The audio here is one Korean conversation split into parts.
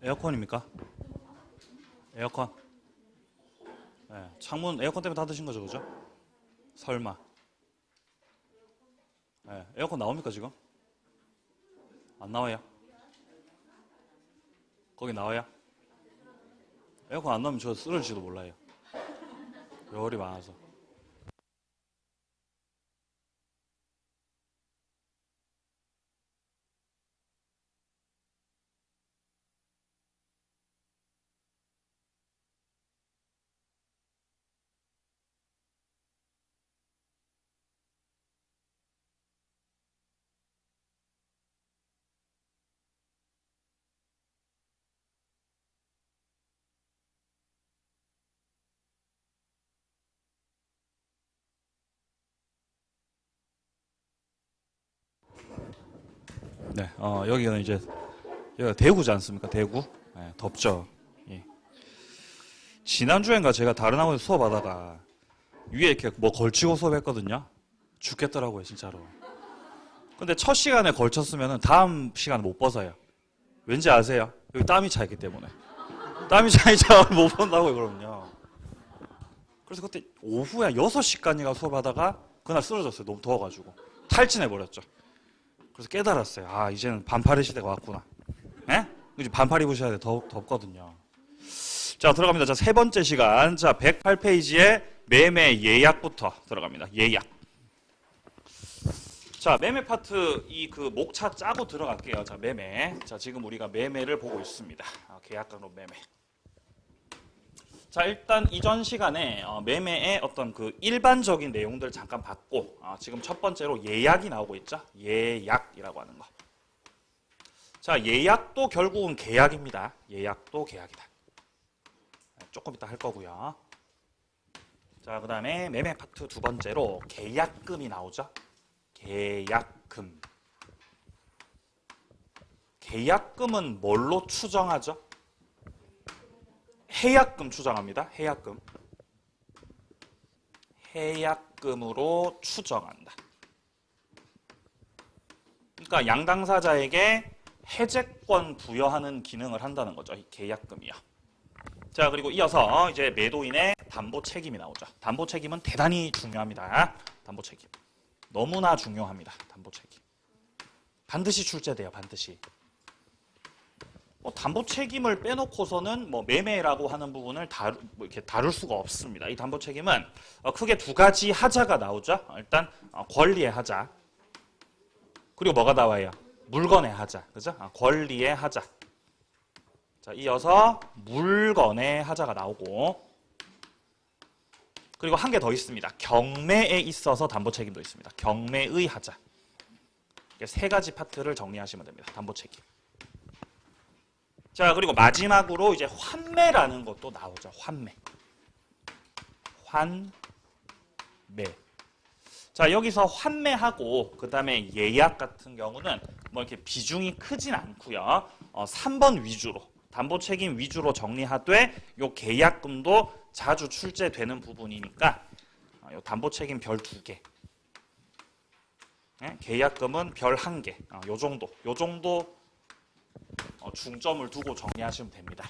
에어컨입니까? 에어컨. 네, 창문 에어컨 때문에 닫으신 거죠, 그죠? 설마. 네, 에어컨 나옵니까 지금? 안 나와요? 거기 나와요? 에어컨 안 나오면 저 쓰러질지도 몰라요. 열이 많아서. 네, 여기는 이제 여기가 대구지 않습니까? 대구. 네, 덥죠. 예. 지난주엔가 제가 다른 학원에서 수업하다가 위에 이렇게 뭐 걸치고 수업했거든요. 죽겠더라고요, 진짜로. 근데 첫 시간에 걸쳤으면 다음 시간에 못 벗어요. 왠지 아세요? 여기 땀이 차있기 때문에. 땀이 차이자 못 본다고요, 그럼요. 그래서 그때 오후에 6시까지가 수업하다가 그날 쓰러졌어요. 너무 더워가지고. 탈진해버렸죠. 그래서 깨달았어요. 아, 이제는 반팔의 시대가 왔구나. 예? 이제 반팔 입으셔야 돼. 덥거든요. 자, 들어갑니다. 자, 세 번째 시간. 자, 108페이지에 매매 예약부터 들어갑니다. 예약. 자, 매매 파트 이 그 목차 짜고 들어갈게요. 자, 매매. 자, 지금 우리가 매매를 보고 있습니다. 계약강로 매매. 자, 일단 이전 시간에 매매의 어떤 그 일반적인 내용들 잠깐 봤고, 지금 첫 번째로 예약이 나오고 있죠. 예약이라고 하는 거. 자, 예약도 결국은 계약입니다. 예약도 계약이다. 조금 이따 할 거고요. 자, 그 다음에 매매 파트 두 번째로 계약금이 나오죠. 계약금. 계약금은 뭘로 추정하죠? 해약금 추정합니다. 해약금. 해약금으로 추정한다. 그러니까 양당사자에게 해제권 부여하는 기능을 한다는 거죠. 이 계약금이요. 자, 그리고 이어서 이제 매도인의 담보 책임이 나오죠. 담보 책임은 대단히 중요합니다. 담보 책임. 너무나 중요합니다. 담보 책임. 반드시 출제돼요. 반드시. 담보 책임을 빼놓고서는 뭐 매매라고 하는 부분을 이렇게 다룰 수가 없습니다. 이 담보 책임은 크게 두 가지 하자가 나오죠. 일단 권리의 하자. 그리고 뭐가 나와요? 물건의 하자. 그죠? 권리의 하자. 자, 이어서 물건의 하자가 나오고, 그리고 한 개 더 있습니다. 경매에 있어서 담보 책임도 있습니다. 경매의 하자. 세 가지 파트를 정리하시면 됩니다. 담보 책임. 자, 그리고 마지막으로 이제 환매라는 것도 나오죠. 환매. 환매. 자, 여기서 환매하고 그다음에 예약 같은 경우는 뭐 이렇게 비중이 크진 않고요. 3번 위주로, 담보 책임 위주로 정리하되 요 계약금도 자주 출제되는 부분이니까 요 담보 책임 별 2개. 계약금은 별 1개. 요 정도 중점을 두고 정리하시면 됩니다.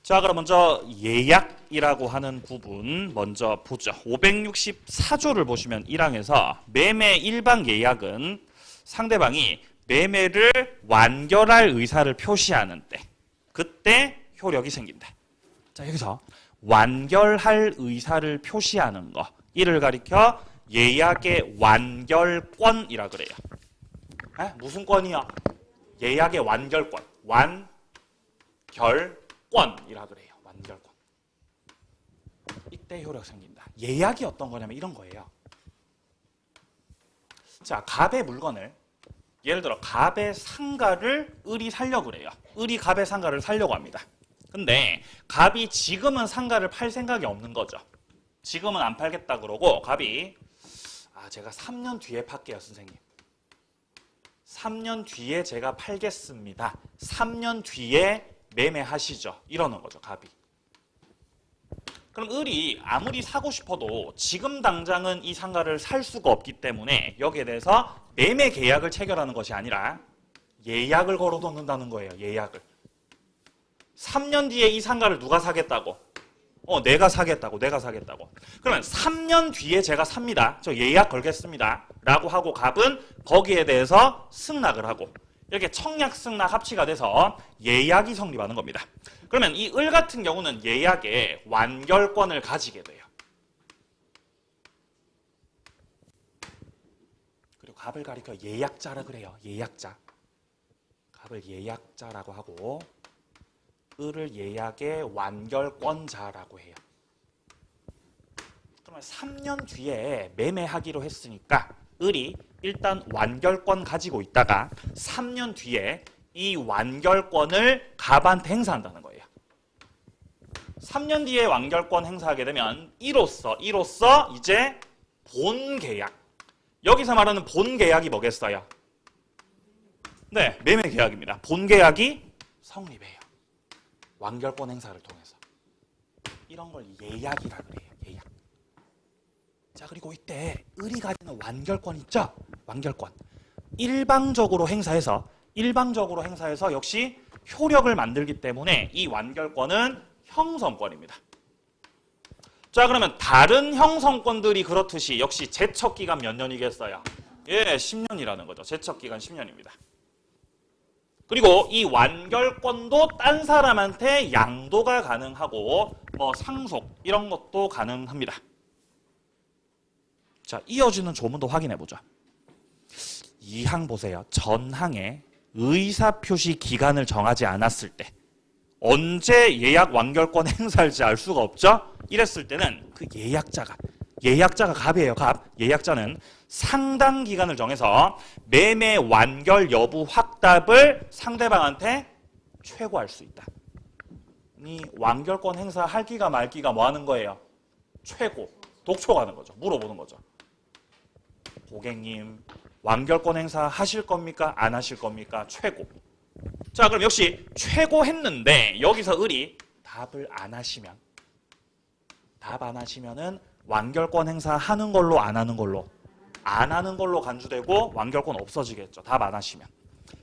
자, 그럼 먼저 예약이라고 하는 부분 먼저 보죠. 564조를 보시면 1항에서 매매 일방 예약은 상대방이 매매를 완결할 의사를 표시하는 때, 그때 효력이 생긴다. 자, 여기서 완결할 의사를 표시하는 거, 이를 가리켜 예약의 완결권이라 그래요. 무슨 권이요? 예약의 완결권. 완결권이라 그래요. 완결권. 이때 효력 생긴다. 예약이 어떤 거냐면 이런 거예요. 자, 갑의 물건을, 예를 들어 갑의 상가를 을이 살려고 그래요. 을이 갑의 상가를 살려고 합니다. 근데 갑이 지금은 상가를 팔 생각이 없는 거죠. 지금은 안 팔겠다 그러고 갑이 제가 3년 뒤에 팔게요, 선생님. 3년 뒤에 제가 팔겠습니다. 3년 뒤에 매매하시죠. 이러는 거죠, 갑이. 그럼 을이 아무리 사고 싶어도 지금 당장은 이 상가를 살 수가 없기 때문에 여기에 대해서 매매 계약을 체결하는 것이 아니라 예약을 걸어놓는다는 거예요. 예약을. 3년 뒤에 이 상가를 누가 사겠다고? 내가 사겠다고. 그러면 3년 뒤에 제가 삽니다. 저 예약 걸겠습니다. 라고 하고 갑은 거기에 대해서 승낙을 하고 이렇게 청약, 승낙 합치가 돼서 예약이 성립하는 겁니다. 그러면 이 을 같은 경우는 예약의 완결권을 가지게 돼요. 그리고 갑을 가리켜 예약자라 그래요. 예약자. 갑을 예약자라고 하고 을을 예약의 완결권자라고 해요. 그러면 3년 뒤에 매매하기로 했으니까 을이 일단 완결권 가지고 있다가 3년 뒤에 이 완결권을 갑한테 행사한다는 거예요. 3년 뒤에 완결권 행사하게 되면 이로써 이제 본계약. 여기서 말하는 본계약이 뭐겠어요? 네, 매매계약입니다. 본계약이 성립해요. 완결권 행사를 통해서. 이런 걸 예약이라고 그래요. 예약. 자, 그리고 이때 을이 가지는 완결권 있죠? 완결권. 일방적으로 행사해서 역시 효력을 만들기 때문에 이 완결권은 형성권입니다. 자, 그러면 다른 형성권들이 그렇듯이 역시 제척기간 몇 년이겠어요? 예, 10년이라는 거죠. 제척기간 10년입니다. 그리고 이 완결권도 딴 사람한테 양도가 가능하고 뭐 상속 이런 것도 가능합니다. 자, 이어지는 조문도 확인해 보죠. 2항 보세요. 전항에 의사표시 기간을 정하지 않았을 때 언제 예약 완결권 행사할지 알 수가 없죠? 이랬을 때는 그 예약자가 갑이에요. 갑. 예약자는 상당 기간을 정해서 매매 완결 여부 확답을 상대방한테 최고할 수 있다. 이 완결권 행사할 기가 말 기가 뭐 하는 거예요? 최고. 독촉하는 거죠. 물어보는 거죠. 고객님, 완결권 행사 하실 겁니까? 안 하실 겁니까? 최고. 자, 그럼 역시 최고 했는데 여기서 을이 답을 안 하시면 답 안 하시면은 완결권 행사 하는 걸로 안 하는 걸로 간주되고 완결권 없어지겠죠. 답 안 하시면.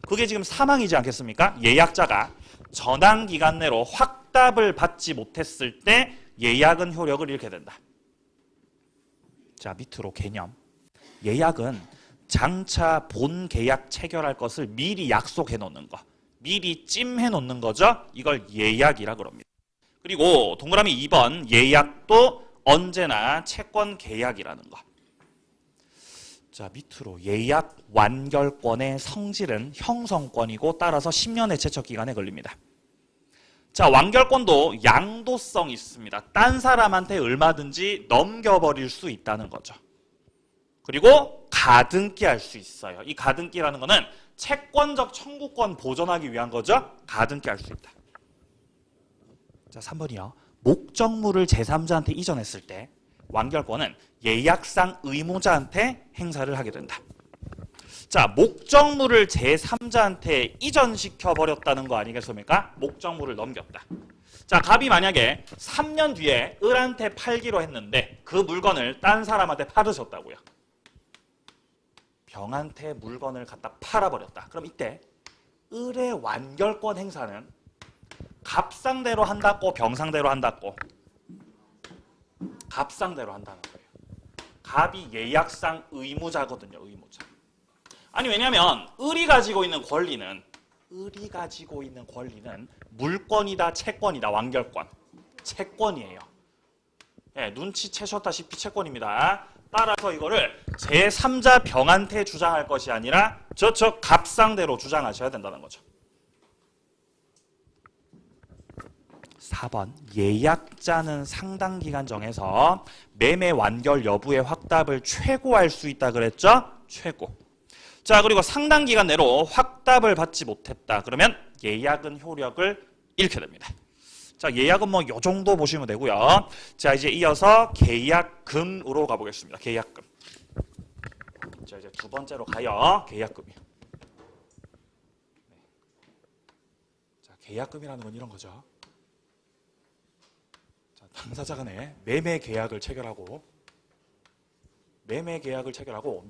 그게 지금 사망이지 않겠습니까? 예약자가 전항 기간 내로 확답을 받지 못했을 때 예약은 효력을 잃게 된다. 자, 밑으로 개념. 예약은 장차 본 계약 체결할 것을 미리 약속해 놓는 거. 미리 찜해 놓는 거죠. 이걸 예약이라 그럽니다. 그리고 동그라미 2번 예약도 언제나 채권 계약이라는 거. 자, 밑으로 예약 완결권의 성질은 형성권이고 따라서 10년의 채척 기간에 걸립니다. 자, 완결권도 양도성이 있습니다. 딴 사람한테 얼마든지 넘겨버릴 수 있다는 거죠. 그리고 가등기 할 수 있어요. 이 가등기라는 거는 채권적 청구권 보존하기 위한 거죠. 가등기 할 수 있다. 자, 3번이요. 목적물을 제3자한테 이전했을 때 완결권은 예약상 의무자한테 행사를 하게 된다. 자, 목적물을 제3자한테 이전시켜 버렸다는 거 아니겠습니까? 목적물을 넘겼다. 자, 갑이 만약에 3년 뒤에 을한테 팔기로 했는데 그 물건을 딴 사람한테 팔으셨다고요. 병한테 물건을 갖다 팔아버렸다. 그럼 이때 을의 완결권 행사는 갑상대로 한다고 병상대로 한다고? 갑상대로 한다는 거예요. 갑이 예약상 의무자거든요. 의무자. 아니, 왜냐하면 을이 가지고 있는 권리는 물권이다 채권이다. 완결권. 채권이에요. 네, 눈치채셨다시피 채권입니다. 따라서 이거를 제3자 병한테 주장할 것이 아니라 저쪽 갑상대로 주장하셔야 된다는 거죠. 4번 예약자는 상당 기간 정해서 매매 완결 여부의 확답을 최고할 수 있다 그랬죠? 최고. 자, 그리고 상당 기간 내로 확답을 받지 못했다. 그러면 예약은 효력을 잃게 됩니다. 자, 예약은 뭐 요 정도 보시면 되고요. 자, 이제 이어서 계약금으로 가보겠습니다. 계약금. 자, 이제 두 번째로 가요. 계약금이요. 자, 계약금이라는 건 이런 거죠. 자, 당사자 간에 매매 계약을 체결하고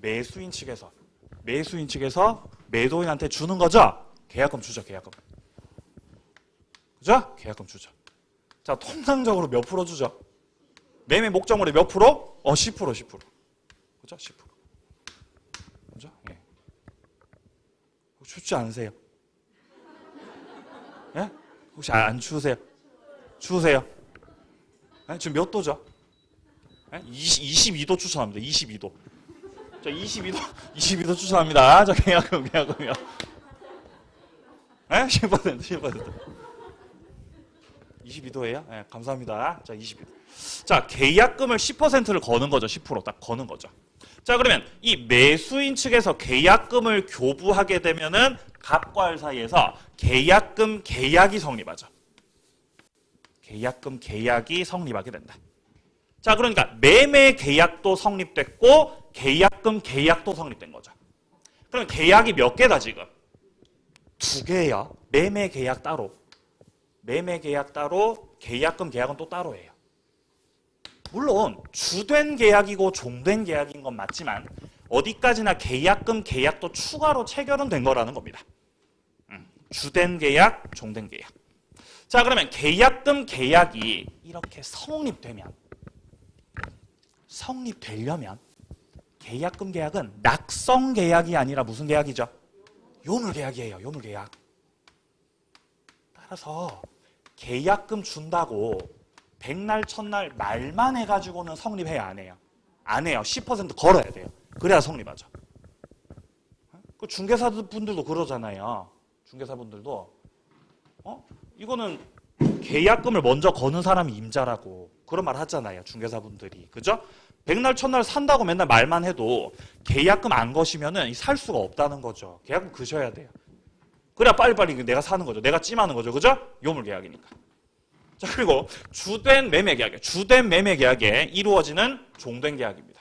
매수인 측에서 매도인한테 주는 거죠. 계약금 주죠. 계약금. 그죠? 계약금 주죠. 자, 통상적으로 몇 프로 주죠? 매매 목적물의 몇 프로? 10%, 10%. 그죠? 10%. 그죠? 예. 춥지 않으세요? 예? 혹시 안 추우세요? 추우세요? 예? 지금 몇 도죠? 예? 22도 추천합니다. 22도. 자, 22도 추천합니다. 자, 계약금이요. 예? 10%, 10%. 22도예요? 네, 감사합니다. 자, 22도. 자, 계약금을 10%를 거는 거죠. 10%딱 거는 거죠. 자, 그러면 이 매수인 측에서 계약금을 교부하게 되면은 갑과 을 사이에서 계약금 계약이 성립하죠. 계약금 계약이 성립하게 된다. 자, 그러니까 매매 계약도 성립됐고 계약금 계약도 성립된 거죠. 그럼 계약이 몇 개다 지금? 2개예요. 매매 계약 따로. 매매 계약 따로, 계약금 계약은 또 따로예요. 물론 주된 계약이고 종된 계약인 건 맞지만 어디까지나 계약금 계약도 추가로 체결은 된 거라는 겁니다. 주된 계약, 종된 계약. 자, 그러면 계약금 계약이 이렇게 성립되려면 계약금 계약은 낙성 계약이 아니라 무슨 계약이죠? 요물 계약이에요. 요물 계약. 따라서 계약금 준다고 백날 첫날 말만 해가지고는 성립해야 안 해요. 안 해요. 10% 걸어야 돼요. 그래야 성립하죠. 그 중개사분들도 그러잖아요. 중개사분들도 이거는 계약금을 먼저 거는 사람이 임자라고 그런 말 하잖아요. 중개사분들이. 그죠? 백날 첫날 산다고 맨날 말만 해도 계약금 안 거시면은 살 수가 없다는 거죠. 계약금 그셔야 돼요. 그래야 빨리빨리 내가 사는 거죠. 내가 찜하는 거죠. 그죠? 요물 계약이니까. 자, 그리고 주된 매매 계약에 이루어지는 종된 계약입니다.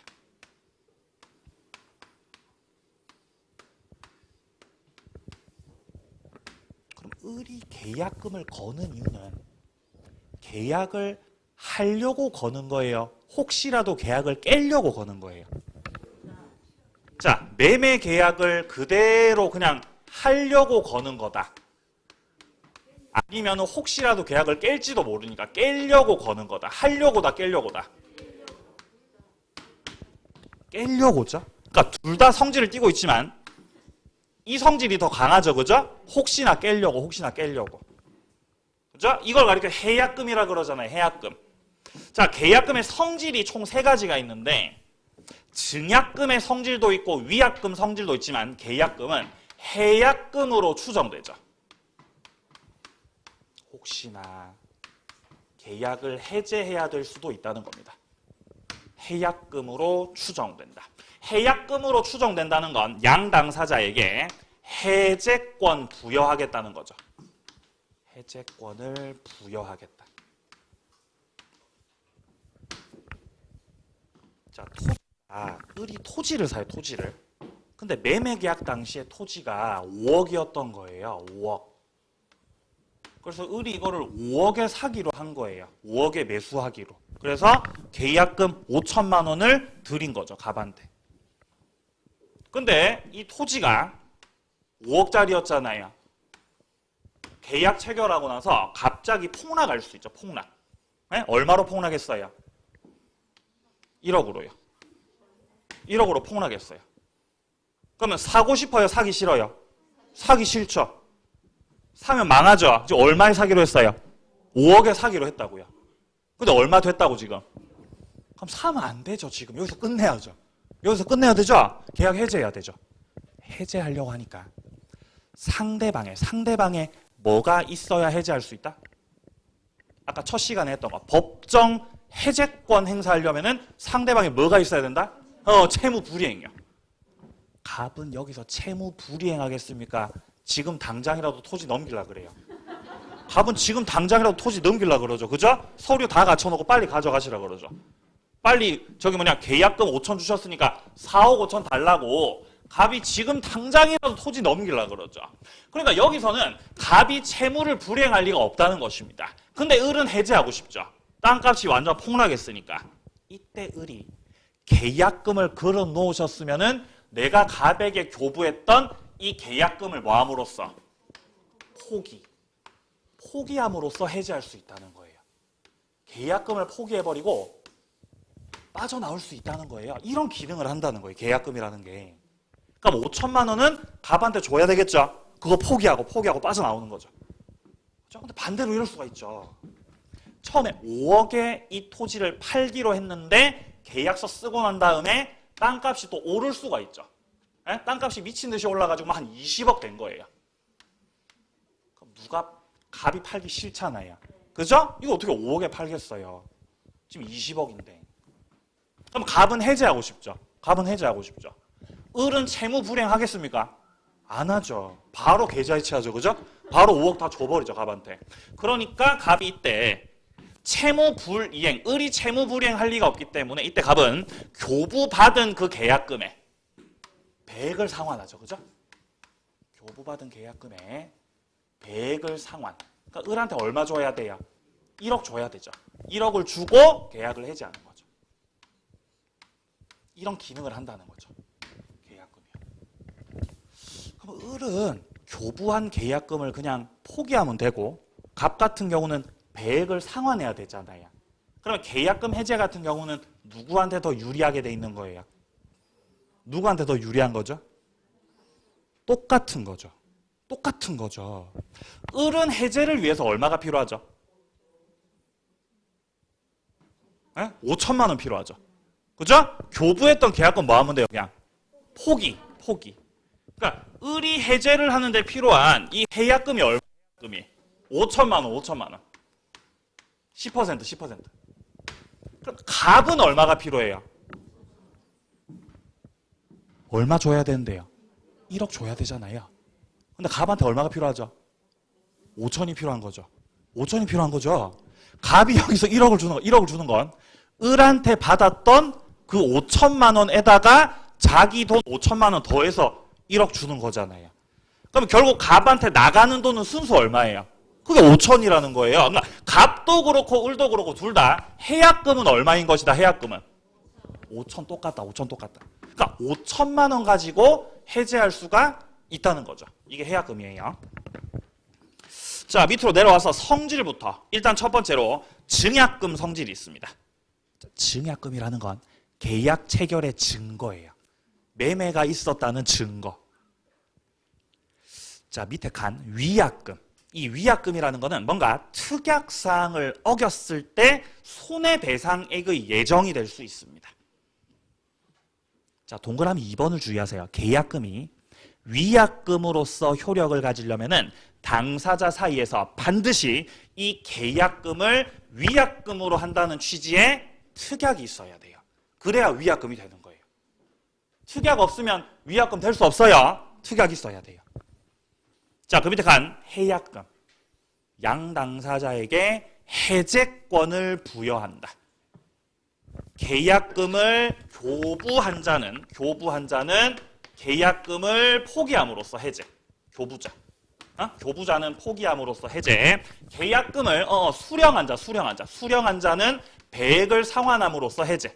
그럼 을이 계약금을 거는 이유는 계약을 하려고 거는 거예요? 혹시라도 계약을 깨려고 거는 거예요? 자, 매매 계약을 그대로 그냥 하려고 거는 거다. 아니면 혹시라도 계약을 깰지도 모르니까 깨려고 거는 거다. 하려고다, 깨려고다. 깨려고죠. 그러니까 둘 다 성질을 띠고 있지만 이 성질이 더 강하죠. 그죠? 혹시나 깨려고, 혹시나 깨려고. 그죠? 이걸 가리켜 해약금이라 그러잖아요. 해약금. 자, 계약금의 성질이 총 3가지가 있는데 증약금의 성질도 있고 위약금 성질도 있지만 계약금은 해약금으로 추정되죠. 혹시나 계약을 해제해야 될 수도 있다는 겁니다. 해약금으로 추정된다. 해약금으로 추정된다는 건 양 당사자에게 해제권 부여하겠다는 거죠. 해제권을 부여하겠다. 자, 을이 토지를 사요. 토지를. 근데 매매 계약 당시에 토지가 5억이었던 거예요. 5억. 그래서 을이 이거를 5억에 사기로 한 거예요. 5억에 매수하기로. 그래서 계약금 5천만 원을 드린 거죠. 갑한테. 근데 이 토지가 5억짜리였잖아요. 계약 체결하고 나서 갑자기 폭락할 수 있죠. 폭락. 네? 얼마로 폭락했어요? 1억으로요. 1억으로 폭락했어요. 그러면 사고 싶어요? 사기 싫어요? 사기 싫죠. 사면 망하죠. 지금 얼마에 사기로 했어요? 5억에 사기로 했다고요. 근데 얼마 됐다고 지금? 그럼 사면 안 되죠. 지금 여기서 끝내야죠. 여기서 끝내야 되죠. 계약 해제해야 되죠. 해제하려고 하니까 상대방에 뭐가 있어야 해제할 수 있다? 아까 첫 시간에 했던 거 법정 해제권 행사하려면은 상대방에 뭐가 있어야 된다? 채무 불이행이요. 갑은 여기서 채무 불이행하겠습니까? 지금 당장이라도 토지 넘기려 그래요. 갑은 지금 당장이라도 토지 넘기려 그러죠. 그죠? 서류 다 갖춰놓고 빨리 가져가시라 그러죠. 빨리 계약금 5천 주셨으니까 4억 5천 달라고 갑이 지금 당장이라도 토지 넘기려 그러죠. 그러니까 여기서는 갑이 채무를 불이행할 리가 없다는 것입니다. 근데 을은 해제하고 싶죠. 땅값이 완전 폭락했으니까. 이때 을이 계약금을 걸어 놓으셨으면은 내가 갑에게 교부했던 이 계약금을 뭐함으로써? 포기함으로써 해지할 수 있다는 거예요. 계약금을 포기해버리고 빠져나올 수 있다는 거예요. 이런 기능을 한다는 거예요. 계약금이라는 게. 그러니까 뭐 5천만 원은 갑한테 줘야 되겠죠. 그거 포기하고 빠져나오는 거죠. 근데 반대로 이럴 수가 있죠. 처음에 5억에 이 토지를 팔기로 했는데 계약서 쓰고 난 다음에 땅값이 또 오를 수가 있죠. 에? 땅값이 미친 듯이 올라가지고 한 20억 된 거예요. 그럼 누가 갑이 팔기 싫잖아요. 그죠? 이거 어떻게 5억에 팔겠어요. 지금 20억인데. 그럼 갑은 해지하고 싶죠. 갑은 해지하고 싶죠. 을은 채무 불이행하겠습니까? 안 하죠. 바로 계좌이체하죠. 그죠? 바로 5억 다 줘버리죠. 갑한테. 그러니까 갑이 이때 채무 불이행, 을이 채무 불이행할 리가 없기 때문에 이때 갑은 교부받은 그 계약금에 배액을 상환하죠. 그죠? 교부받은 계약금에 배액을 상환. 그러니까 을한테 얼마 줘야 돼요? 1억 줘야 되죠. 1억을 주고 계약을 해지하는 거죠. 이런 기능을 한다는 거죠. 계약금이요. 그럼 을은 교부한 계약금을 그냥 포기하면 되고 갑 같은 경우는 배액을 상환해야 되잖아요. 그러면 계약금 해제 같은 경우는 누구한테 더 유리하게 돼 있는 거예요? 누구한테 더 유리한 거죠? 똑같은 거죠. 똑같은 거죠. 을은 해제를 위해서 얼마가 필요하죠? 5천만 원 필요하죠. 그죠? 교부했던 계약금 뭐 하면 돼요? 그냥 포기. 그러니까 을이 해제를 하는데 필요한 이 해약금이 얼마금이? 5천만 원. 10%. 그럼 갑은 얼마가 필요해요? 얼마 줘야 되는데요? 1억 줘야 되잖아요. 근데 갑한테 얼마가 필요하죠? 5천이 필요한 거죠. 5천이 필요한 거죠. 갑이 여기서 1억을 주는 건 을한테 받았던 그 5천만 원에다가 자기 돈 5천만 원 더해서 1억 주는 거잖아요. 그럼 결국 갑한테 나가는 돈은 순수 얼마예요? 그게 5천이라는 거예요. 그러니까 갑도 그렇고 을도 그렇고 둘 다 해약금은 얼마인 것이다. 해약금은 5천 똑같다. 그러니까 5천만 원 가지고 해제할 수가 있다는 거죠. 이게 해약금이에요. 자, 밑으로 내려와서 성질부터 일단 첫 번째로 증약금 성질이 있습니다. 증약금이라는 건 계약 체결의 증거예요. 매매가 있었다는 증거. 자, 밑에 간 위약금. 이 위약금이라는 거는 뭔가 특약사항을 어겼을 때 손해배상액의 예정이 될 수 있습니다. 자, 동그라미 2번을 주의하세요. 계약금이 위약금으로서 효력을 가지려면은 당사자 사이에서 반드시 이 계약금을 위약금으로 한다는 취지의 특약이 있어야 돼요. 그래야 위약금이 되는 거예요. 특약 없으면 위약금 될 수 없어요. 특약이 있어야 돼요. 자, 그 밑에 간 해약금. 양 당사자에게 해제권을 부여한다. 계약금을 교부한 자는 계약금을 포기함으로써 해제. 교부자. 교부자는 포기함으로써 해제. 계약금을 수령한 자는 배액을 상환함으로써 해제.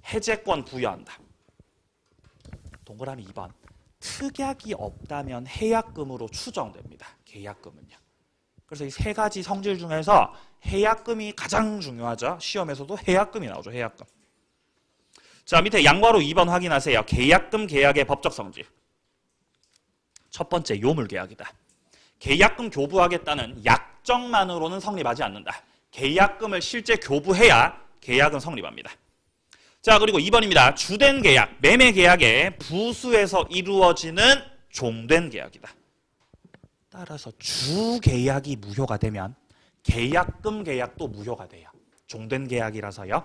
해제권 부여한다. 동그라미 2번. 특약이 없다면 해약금으로 추정됩니다. 계약금은요. 그래서 이 세 가지 성질 중에서 해약금이 가장 중요하죠. 시험에서도 해약금이 나오죠. 해약금. 자, 밑에 양괄호 2번 확인하세요. 계약금 계약의 법적 성질. 첫 번째, 요물계약이다. 계약금 교부하겠다는 약정만으로는 성립하지 않는다. 계약금을 실제 교부해야 계약은 성립합니다. 자, 그리고 2번입니다. 주된 계약, 매매 계약의 부수에서 이루어지는 종된 계약이다. 따라서 주 계약이 무효가 되면 계약금 계약도 무효가 돼요. 종된 계약이라서요.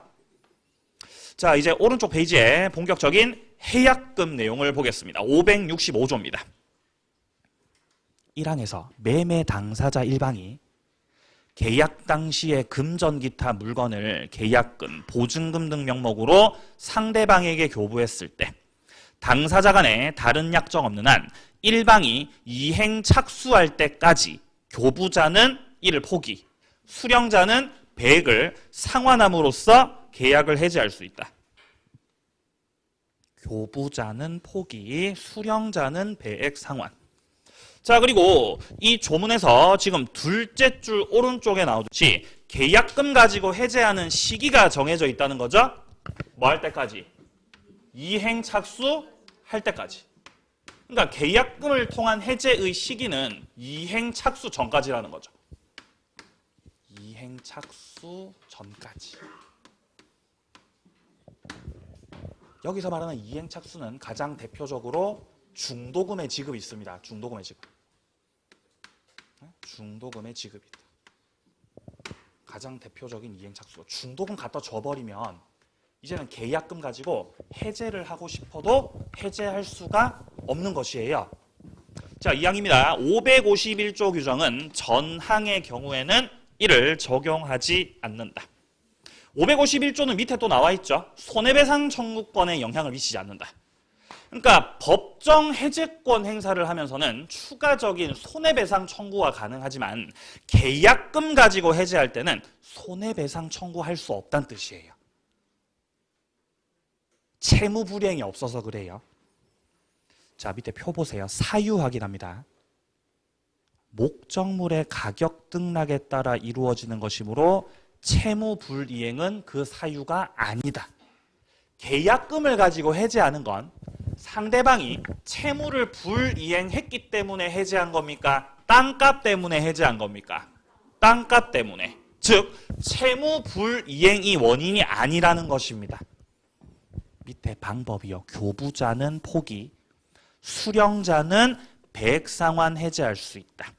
자, 이제 오른쪽 페이지에 본격적인 해약금 내용을 보겠습니다. 565조입니다. 1항에서 매매 당사자 일방이 계약 당시에 금전 기타 물건을 계약금, 보증금 등 명목으로 상대방에게 교부했을 때 당사자 간에 다른 약정 없는 한 일방이 이행 착수할 때까지 교부자는 이를 포기, 수령자는 배액을 상환함으로써 계약을 해지할 수 있다. 교부자는 포기, 수령자는 배액 상환. 자, 그리고 이 조문에서 지금 둘째 줄 오른쪽에 나오듯이 계약금 가지고 해제하는 시기가 정해져 있다는 거죠. 뭐 할 때까지? 이행 착수할 때까지. 그러니까 계약금을 통한 해제의 시기는 이행 착수 전까지라는 거죠. 이행 착수 전까지. 여기서 말하는 이행 착수는 가장 대표적으로 중도금의 지급이 있습니다. 중도금의 지급. 중도금의 지급이다. 가장 대표적인 이행 착수. 중도금 갖다 줘버리면 이제는 계약금 가지고 해제를 하고 싶어도 해제할 수가 없는 것이에요. 자, 2항입니다. 551조 규정은 전항의 경우에는 이를 적용하지 않는다. 551조는 밑에 또 나와 있죠. 손해배상 청구권에 영향을 미치지 않는다. 그러니까 법정 해제권 행사를 하면서는 추가적인 손해배상 청구가 가능하지만 계약금 가지고 해제할 때는 손해배상 청구할 수 없다는 뜻이에요. 채무 불이행이 없어서 그래요. 자, 밑에 표 보세요. 사유 확인합니다. 목적물의 가격 등락에 따라 이루어지는 것이므로 채무 불이행은 그 사유가 아니다. 계약금을 가지고 해제하는 건 상대방이 채무를 불이행했기 때문에 해제한 겁니까? 땅값 때문에 해제한 겁니까? 땅값 때문에. 즉 채무 불이행이 원인이 아니라는 것입니다. 밑에 방법이요. 교부자는 포기, 수령자는 배액상환 해제할 수 있다.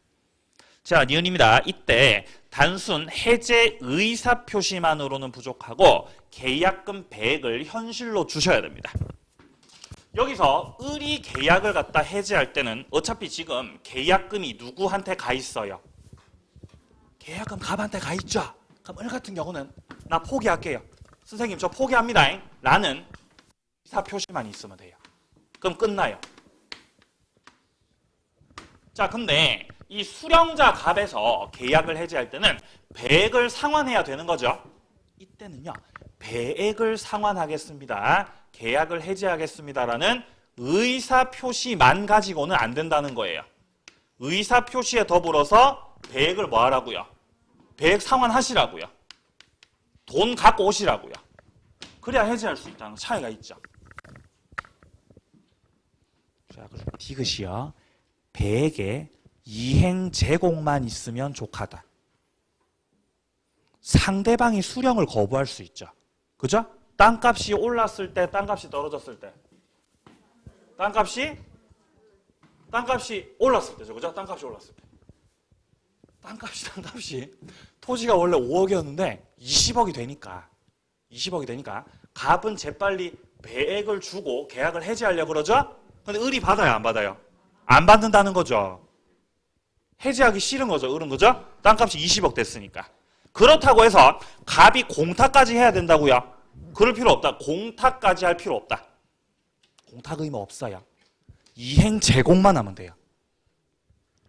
자, 니은입니다. 이때 단순 해제 의사표시만으로는 부족하고 계약금 배액을 현실로 주셔야 됩니다. 여기서 을이 계약을 갖다 해제할 때는 어차피 지금 계약금이 누구한테 가 있어요? 계약금 갑한테 가 있죠? 그럼 을 같은 경우는 나 포기할게요. 선생님 저 포기합니다. 나는 의사표시만 있으면 돼요. 그럼 끝나요. 자, 근데 이 수령자 갑에서 계약을 해제할 때는 배액을 상환해야 되는 거죠. 이때는요. 배액을 상환하겠습니다. 계약을 해제하겠습니다라는 의사표시만 가지고는 안 된다는 거예요. 의사표시에 더불어서 배액을 뭐 하라고요? 배액 상환하시라고요. 돈 갖고 오시라고요. 그래야 해제할 수 있다는 차이가 있죠. 자, 그리고 디귿이요. 배액에 이행 제공만 있으면 족하다. 상대방이 수령을 거부할 수 있죠. 그죠? 땅값이 올랐을 때, 땅값이 떨어졌을 때. 땅값이 올랐을 때죠. 그죠? 땅값이 올랐을 때. 땅값이 토지가 원래 5억이었는데 20억이 되니까 갑은 재빨리 배액을 주고 계약을 해제하려고 그러죠? 근데 을이 받아요, 안 받아요? 안 받는다는 거죠. 해제하기 싫은 거죠, 을은. 그죠? 땅값이 20억 됐으니까. 그렇다고 해서 갑이 공탁까지 해야 된다고요? 그럴 필요 없다. 공탁까지 할 필요 없다. 공탁 의무 없어요. 이행 제공만 하면 돼요.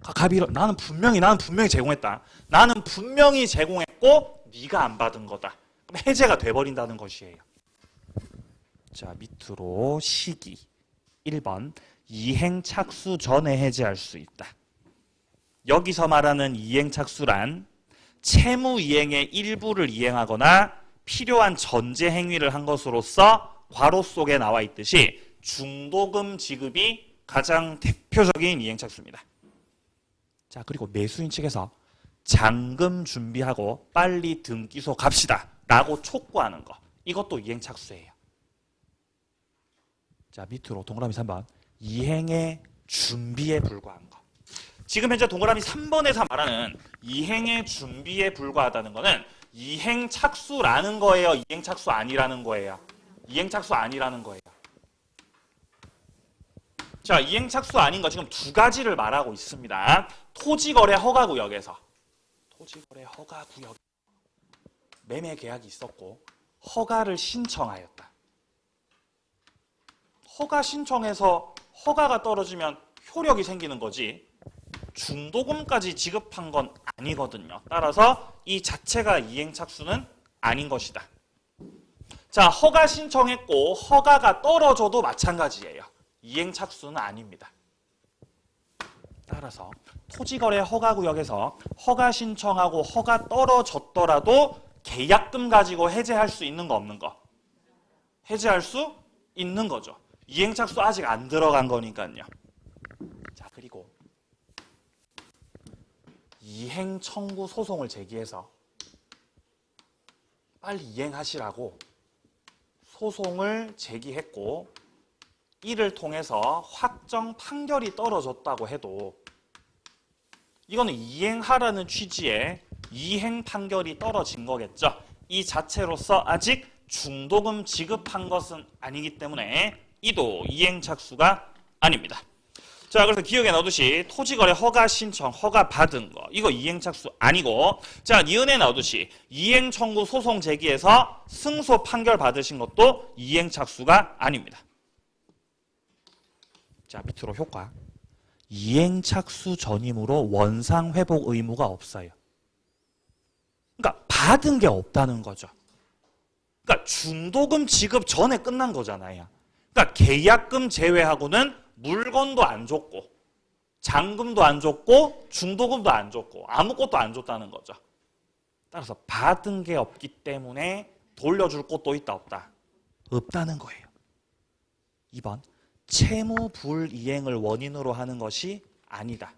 갑이 나는 분명히 제공했다. 나는 분명히 제공했고 네가 안 받은 거다. 그럼 해제가 돼버린다는 것이에요. 자, 밑으로 시기. 1번 이행 착수 전에 해제할 수 있다. 여기서 말하는 이행 착수란 채무 이행의 일부를 이행하거나 필요한 전제 행위를 한 것으로서 괄호 속에 나와 있듯이 중도금 지급이 가장 대표적인 이행 착수입니다. 자, 그리고 매수인 측에서 잔금 준비하고 빨리 등기소 갑시다 라고 촉구하는 거, 이것도 이행 착수예요. 자, 밑으로 동그라미 3번 이행의 준비에 불과한 거. 지금 현재 동그라미 3번에서 말하는 이행의 준비에 불과하다는 거는 이행 착수라는 거예요? 이행 착수 아니라는 거예요? 이행 착수 아니라는 거예요. 자, 이행 착수 아닌 거 지금 두 가지를 말하고 있습니다. 토지거래 허가구역에서 토지거래 허가구역 매매 계약이 있었고 허가를 신청하였다. 허가 신청해서 허가가 떨어지면 효력이 생기는 거지 중도금까지 지급한 건 아니거든요. 따라서 이 자체가 이행착수는 아닌 것이다. 자, 허가 신청했고 허가가 떨어져도 마찬가지예요. 이행착수는 아닙니다. 따라서 토지거래 허가구역에서 허가 신청하고 허가 떨어졌더라도 계약금 가지고 해제할 수 있는 거 없는 거? 해제할 수 있는 거죠. 이행착수 아직 안 들어간 거니까요. 자, 그리고 이행 청구 소송을 제기해서 빨리 이행하시라고 소송을 제기했고 이를 통해서 확정 판결이 떨어졌다고 해도 이거는 이행하라는 취지의 이행 판결이 떨어진 거겠죠. 이 자체로서 아직 중도금 지급한 것은 아니기 때문에 이도 이행착수가 아닙니다. 자, 그래서 기억에 넣듯이 토지거래 허가 신청, 허가 받은 거 이거 이행착수 아니고, 자, 니은에 넣듯이 이행청구 소송 제기해서 승소 판결 받으신 것도 이행착수가 아닙니다. 자, 밑으로 효과. 이행착수 전이므로 원상회복 의무가 없어요. 그러니까 받은 게 없다는 거죠. 그러니까 중도금 지급 전에 끝난 거잖아요. 그러니까 계약금 제외하고는 물건도 안 줬고 잔금도 안 줬고 중도금도 안 줬고 아무것도 안 줬다는 거죠. 따라서 받은 게 없기 때문에 돌려줄 곳도 있다 없다? 없다는 거예요. 2번 채무 불이행을 원인으로 하는 것이 아니다.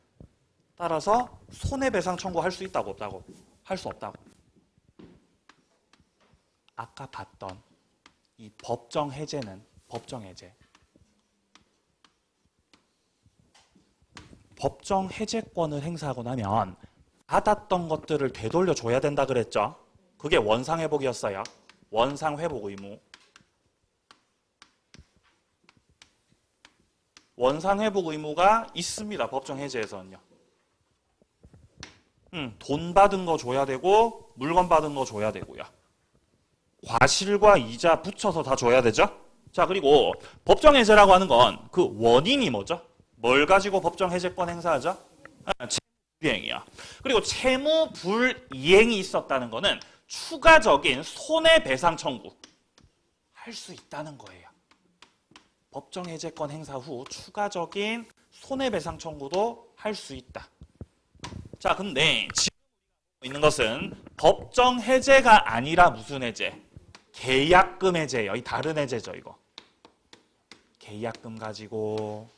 따라서 손해배상 청구할 수 있다고 없다고? 할 수 없다고. 아까 봤던 이 법정 해제는 법정 해제. 법정 해제권을 행사하고 나면 받았던 것들을 되돌려 줘야 된다 그랬죠. 그게 원상회복이었어요. 원상회복 의무. 원상회복 의무가 있습니다. 법정 해제에서는요. 돈 받은 거 줘야 되고 물건 받은 거 줘야 되고요. 과실과 이자 붙여서 다 줘야 되죠. 자, 그리고 법정 해제라고 하는 건 그 원인이 뭐죠? 뭘 가지고 법정 해제권 행사하죠? 채무 불이행이요. 그리고 채무 불이행이 있었다는 거는 추가적인 손해배상 청구 할 수 있다는 거예요. 법정 해제권 행사 후 추가적인 손해배상 청구도 할 수 있다. 자, 근데 지금 있는 것은 법정 해제가 아니라 무슨 해제? 계약금 해제예요. 이 다른 해제죠, 이거. 계약금 가지고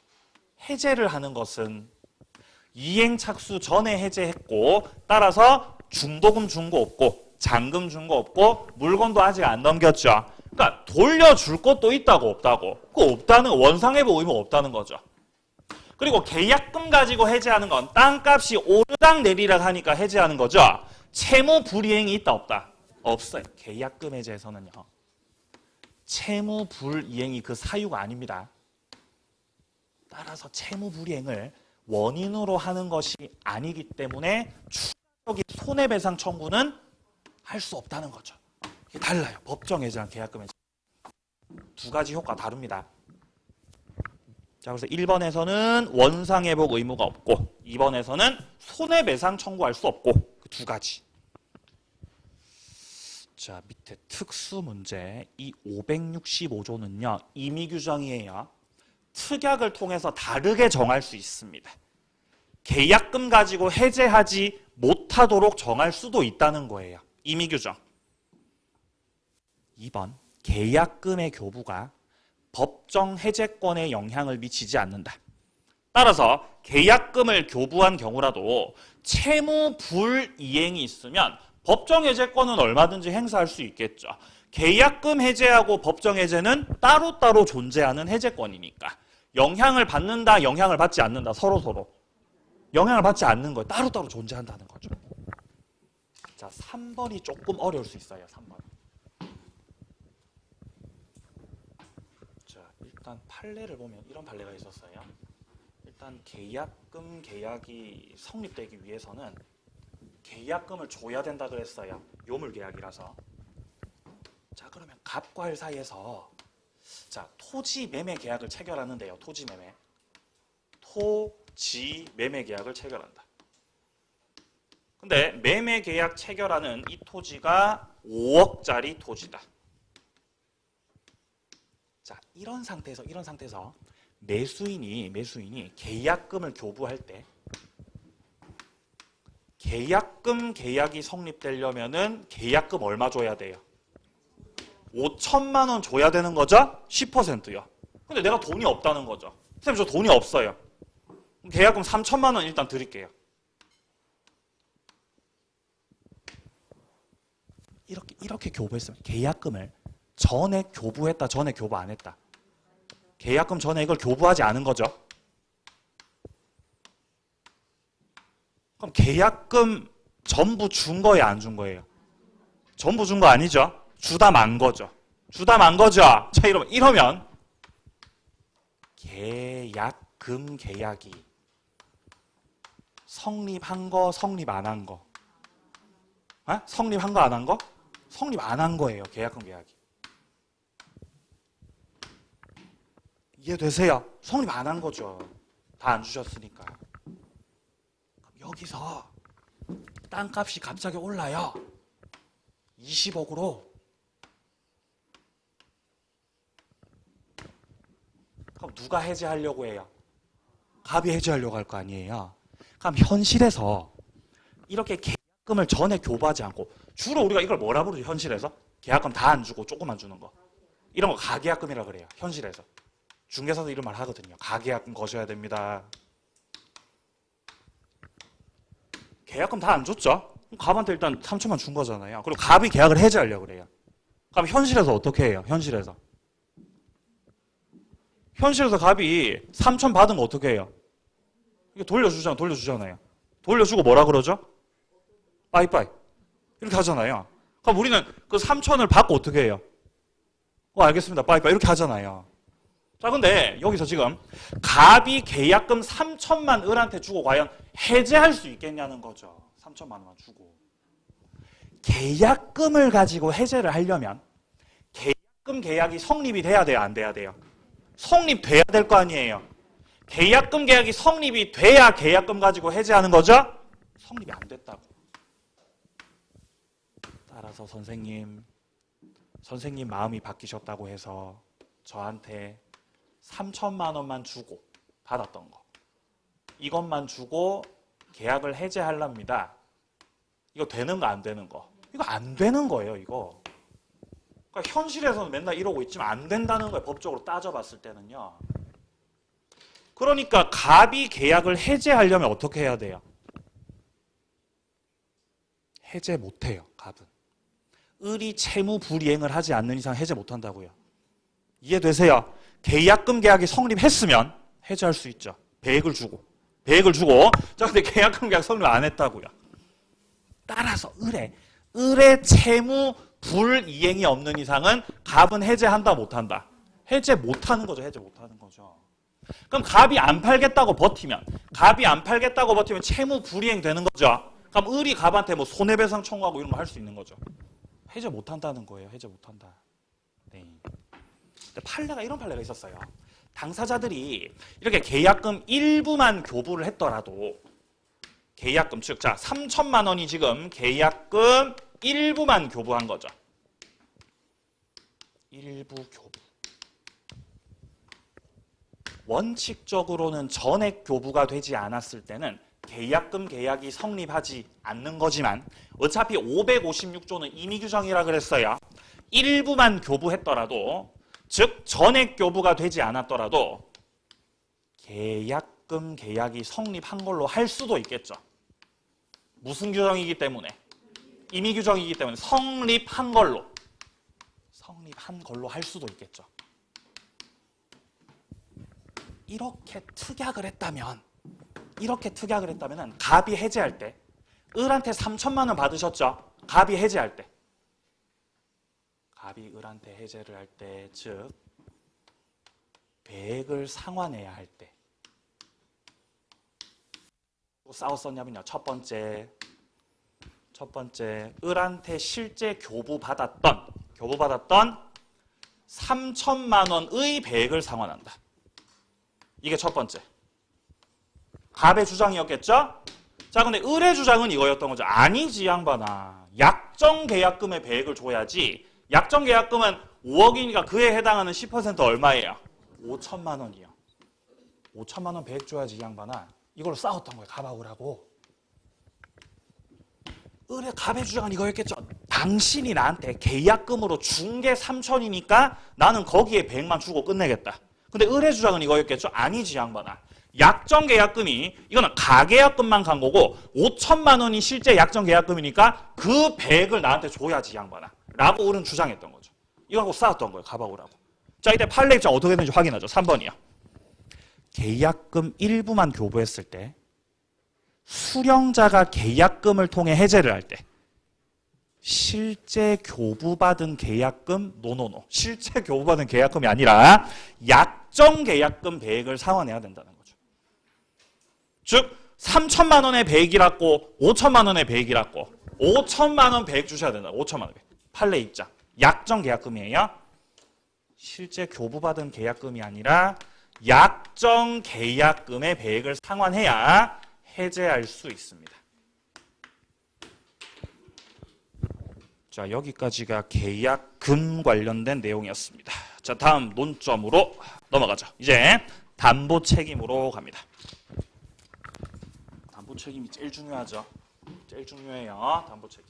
해제를 하는 것은 이행착수 전에 해제했고 따라서 중도금 준 거 없고 잔금 준 거 없고 물건도 아직 안 넘겼죠. 그러니까 돌려줄 것도 있다고 없다고? 그 없다는 원상회복 의무 없다는 거죠. 그리고 계약금 가지고 해제하는 건 땅값이 오르락 내리락 하니까 해제하는 거죠. 채무 불이행이 있다 없다? 없어요. 계약금 해제에서는요. 채무 불이행이 그 사유가 아닙니다. 따라서 채무 불이행을 원인으로 하는 것이 아니기 때문에 추가적인 손해배상 청구는 할 수 없다는 거죠. 이게 달라요. 법정 해제랑 계약금 해제. 두 가지 효과 다릅니다. 자, 그래서 1번에서는 원상회복 의무가 없고 2번에서는 손해배상 청구할 수 없고 그 두 가지. 자, 밑에 특수 문제 이 565조는요. 임의 규정이에요. 특약을 통해서 다르게 정할 수 있습니다. 계약금 가지고 해제하지 못하도록 정할 수도 있다는 거예요. 임의 규정. 2번 계약금의 교부가 법정 해제권에 영향을 미치지 않는다. 따라서 계약금을 교부한 경우라도 채무 불이행이 있으면 법정 해제권은 얼마든지 행사할 수 있겠죠. 계약금 해제하고 법정 해제는 따로따로 존재하는 해제권이니까 영향을 받는다, 영향을 받지 않는다, 서로서로 영향을 받지 않는 거예요. 따로따로 존재한다는 거죠. 자, 3번이 조금 어려울 수 있어요. 3번. 자, 일단 판례를 보면 이런 판례가 있었어요. 일단 계약금 계약이 성립되기 위해서는 계약금을 줘야 된다 그랬어요. 요물계약이라서. 자, 그러면 갑과일 사이에서 자, 토지 매매 계약을 체결하는데요. 토지 매매. 토지 매매 계약을 체결한다. 근데 매매 계약 체결하는 이 토지가 5억짜리 토지다. 자, 이런 상태에서 매수인이 계약금을 교부할 때 계약금 계약이 성립되려면은 계약금 얼마 줘야 돼요? 5천만 원 줘야 되는 거죠? 10%요. 근데 내가 돈이 없다는 거죠. 선생님 저 돈이 없어요. 계약금 3천만 원 일단 드릴게요. 이렇게 교부했으면 계약금을 전에 교부했다, 전에 교부 안 했다. 계약금 전에 이걸 교부하지 않은 거죠. 그럼 계약금 전부 준 거예요, 안 준 거예요? 전부 준 거 아니죠? 주다 만 거죠. 주다 만 거죠. 자, 이러면 계약금 계약이 성립한 거, 성립 안 한 거. 성립한 거, 안 한 거? 성립 안 한 거예요, 계약금 계약이. 이해되세요? 성립 안 한 거죠. 다 안 주셨으니까. 여기서 땅값이 갑자기 올라요. 20억으로. 그럼 누가 해지하려고 해요? 갑이 해지하려고 할 거 아니에요. 그럼 현실에서 이렇게 계약금을 전에 교부하지 않고, 주로 우리가 이걸 뭐라 부르죠? 현실에서? 계약금 다 안 주고 조금만 주는 거. 이런 거 가계약금이라 그래요. 현실에서. 중개사도 이런 말 하거든요. 가계약금 거셔야 됩니다. 계약금 다 안 줬죠? 갑한테 일단 3천만 준 거잖아요. 그리고 갑이 계약을 해지하려고 그래요. 그럼 현실에서 어떻게 해요? 현실에서 갑이 3천 받으면 어떻게 해요? 이게 돌려주잖아요. 돌려주고 뭐라 그러죠? 빠이빠이. 이렇게 하잖아요. 그럼 우리는 그 3천을 받고 어떻게 해요? 알겠습니다. 빠이빠이. 이렇게 하잖아요. 자, 근데 여기서 지금 갑이 계약금 3천만 을한테 주고 과연 해지할 수 있겠냐는 거죠. 3천만 원만 주고. 계약금을 가지고 해제를 하려면 계약금 계약이 성립이 돼야 돼요? 안 돼야 돼요? 성립돼야 될 거 아니에요. 계약금 계약이 성립이 돼야 계약금 가지고 해제하는 거죠? 성립이 안 됐다고. 따라서 선생님 마음이 바뀌셨다고 해서 저한테 3천만 원만 주고 받았던 거, 이것만 주고 계약을 해제하랍니다. 이거 되는 거 안 되는 거? 이거 안 되는 거예요. 이거. 그러니까 현실에서는 맨날 이러고 있지만 안 된다는 거예요. 법적으로 따져봤을 때는요. 그러니까 갑이 계약을 해제하려면 어떻게 해야 돼요? 해제 못해요. 갑은. 을이 채무 불이행을 하지 않는 이상 해제 못한다고요. 이해되세요? 계약금 계약이 성립했으면 해제할 수 있죠. 100을 주고. 자, 근데 계약금 계약 성립 안 했다고요. 따라서 을의 채무 불이행이 없는 이상은 갑은 해제한다 못한다? 해제 못하는 거죠. 해제 못하는 거죠. 그럼 갑이 안 팔겠다고 버티면 채무 불이행 되는 거죠. 그럼 을이 갑한테 뭐 손해배상 청구하고 이런 거 할 수 있는 거죠. 해제 못한다는 거예요. 해제 못한다. 네. 판례가 이런 판례가 있었어요. 당사자들이 이렇게 계약금 일부만 교부를 했더라도 계약금 즉, 자 3천만 원이 지금 계약금 일부만 교부한 거죠. 일부 교부. 원칙적으로는 전액 교부가 되지 않았을 때는 계약금 계약이 성립하지 않는 거지만 어차피 556조는 임의규정이라 그랬어요. 일부만 교부했더라도 즉 전액 교부가 되지 않았더라도 계약금 계약이 성립한 걸로 할 수도 있겠죠. 무슨 규정이기 때문에? 임의규정이기 때문에 성립한 걸로 할 수도 있겠죠. 이렇게 특약을 했다면 갑이 해제할 때 을한테 3천만 원 받으셨죠? 갑이 해제할 때 갑이 을한테 해제를 할 때, 즉 100을 상환해야 할 때 또 싸웠었냐면요. 첫 번째 을한테 실제 교부받았던 3천만 원의 100을 상환한다. 이게 첫 번째. 갑의 주장이었겠죠? 자, 근데 을의 주장은 이거였던 거죠. 아니지, 양반아. 약정계약금의 100을 줘야지. 약정계약금은 5억이니까 그에 해당하는 10% 얼마예요? 5천만 원이요. 5천만 원 100 줘야지, 이 양반아. 이걸로 싸웠던 거예요. 갑하고 을하고. 의뢰 갑의 주장은 이거였겠죠. 당신이 나한테 계약금으로 준 게 3천이니까 나는 거기에 100만 주고 끝내겠다. 근데 의뢰 주장은 이거였겠죠. 아니지 양반아. 약정 계약금이 이거는 가계약금만 간 거고 5천만 원이 실제 약정 계약금이니까 그 100을 나한테 줘야지 양반아. 라고 의뢰는 주장했던 거죠. 이거하고 싸웠던 거예요. 갑하고 라고. 자, 이때 판례 입장 어떻게 되는지 확인하죠. 3번이요. 계약금 일부만 교부했을 때 수령자가 계약금을 통해 해제를 할 때 실제 교부받은 계약금 노노노 실제 교부받은 계약금이 아니라 약정 계약금 배액을 상환해야 된다는 거죠. 즉 3천만 원의 배액이라고 5천만 원의 배액이라고 5천만 원 배액 주셔야 된다. 5천만 원 배액. 판례 입장. 약정 계약금이에요. 실제 교부받은 계약금이 아니라 약정 계약금의 배액을 상환해야 해제할 수 있습니다. 자, 여기까지가 계약금 관련된 내용이었습니다. 자, 다음 논점으로 넘어가죠. 이제 담보 책임으로 갑니다. 담보 책임이 제일 중요하죠. 제일 중요해요. 담보 책임.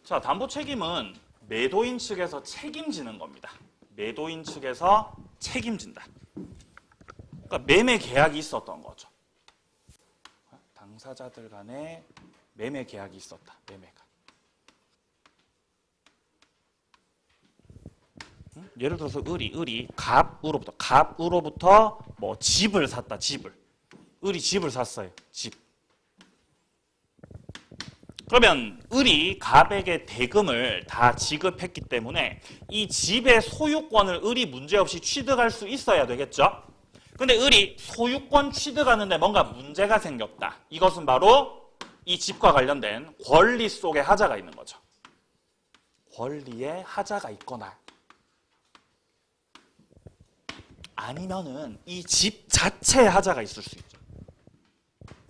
자, 담보 책임은 매도인 측에서 책임지는 겁니다. 매도인 측에서 책임진다. 그러니까 매매 계약이 있었던 거죠. 당사자들 간에 매매 계약이 있었다. 매매가. 예를 들어서 을이 갑으로부터 뭐 집을 샀다. 집을. 을이 집을 샀어요. 집. 그러면 을이 갑에게 대금을 다 지급했기 때문에 이 집의 소유권을 을이 문제없이 취득할 수 있어야 되겠죠. 근데 을이 소유권 취득하는데 뭔가 문제가 생겼다. 이것은 바로 이 집과 관련된 권리 속에 하자가 있는 거죠. 권리에 하자가 있거나 아니면은 이 집 자체에 하자가 있을 수 있죠.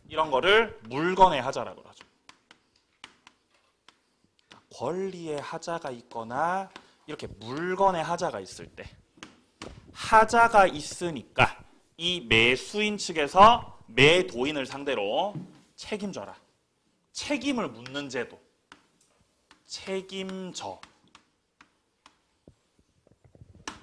이런 거를 물건의 하자라고 하죠. 권리에 하자가 있거나 이렇게 물건에 하자가 있을 때 하자가 있으니까 이 매수인 측에서 매도인을 상대로 책임져라. 책임을 묻는 제도. 책임져.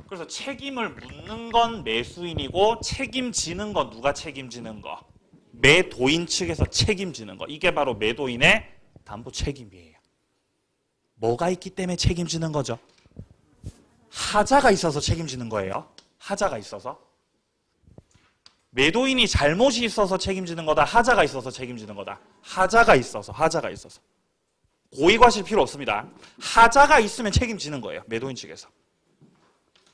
그래서 책임을 묻는 건 매수인이고 책임지는 건 누가 책임지는 거? 매도인 측에서 책임지는 거. 이게 바로 매도인의 담보 책임이에요. 뭐가 있기 때문에 책임지는 거죠? 하자가 있어서 책임지는 거예요. 하자가 있어서. 매도인이 잘못이 있어서 책임지는 거다. 하자가 있어서 책임지는 거다. 하자가 있어서. 고의과실 필요 없습니다. 하자가 있으면 책임지는 거예요. 매도인 측에서.